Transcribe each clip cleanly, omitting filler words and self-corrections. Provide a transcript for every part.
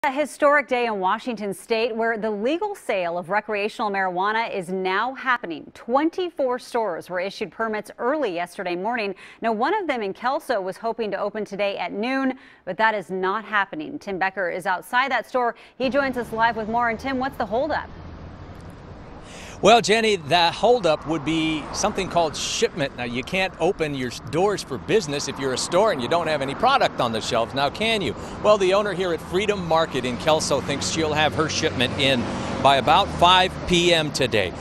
A historic day in Washington state where the legal sale of recreational marijuana is now happening. 24 stores were issued permits early yesterday morning. Now, one of them in Kelso was hoping to open today at noon, but that is not happening. Tim Becker is outside that store. He joins us live with more. And Tim, what's the holdup? Well, Jenny, the holdup would be something called shipment. Now, you can't open your doors for business if you're a store and you don't have any product on the shelves. Now, can you? Well, the owner here at Freedom Market in Kelso thinks she'll have her shipment in by about 5 p.m. today.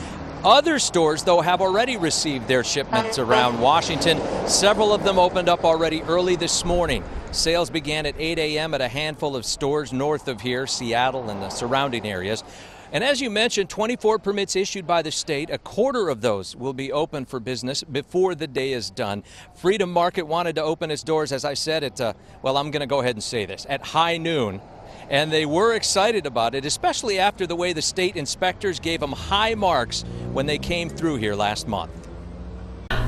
Other stores, though, have already received their shipments around Washington. Several of them opened up already early this morning. Sales began at 8 a.m. at a handful of stores north of here, Seattle and the surrounding areas. And as you mentioned, 24 permits issued by the state. A quarter of those will be open for business before the day is done. Freedom Market wanted to open its doors, as I said, at, well, I'm going to go ahead and say this, at high noon. And they were excited about it, especially after the way the state inspectors gave them high marks when they came through here last month.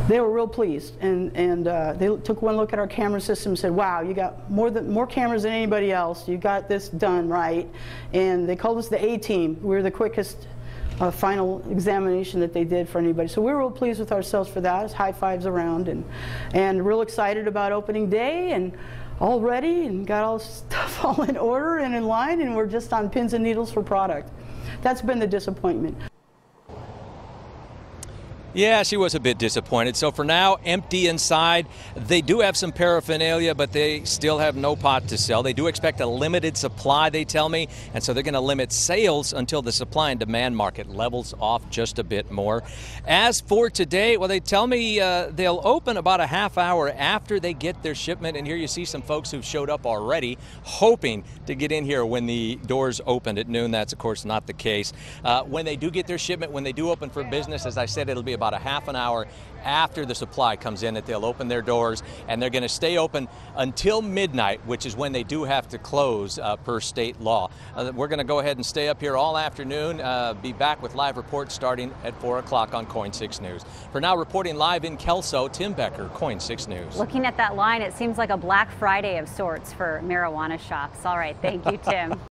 They were real pleased, and they took one look at our camera system and said, wow, you got more cameras than anybody else. You got this done right. And they called us the A-team. We were the quickest final examination that they did for anybody. So we were real pleased with ourselves for that. It's high fives around, and real excited about opening day, and all ready, and got all stuff all in order and in line, and we're just on pins and needles for product. That's been the disappointment. Yeah, she was a bit disappointed. So for now, empty inside. They do have some paraphernalia, but they still have no pot to sell. They do expect a limited supply, they tell me, and so they're going to limit sales until the supply and demand market levels off just a bit more. As for today, well, they tell me they'll open about a half hour after they get their shipment, and here you see some folks who've showed up already hoping to get in here when the doors opened at noon. That's, of course, not the case. When they do get their shipment, when they do open for business, as I said, it'll be about a half an hour after the supply comes in that they'll open their doors, and they're going to stay open until midnight, which is when they do have to close per state law. We're going to go ahead and stay up here all afternoon, be back with live reports starting at 4 o'clock on KOIN 6 News. For now, reporting live in Kelso, Tim Becker, KOIN 6 News. Looking at that line, it seems like a Black Friday of sorts for marijuana shops. All right, thank you, Tim.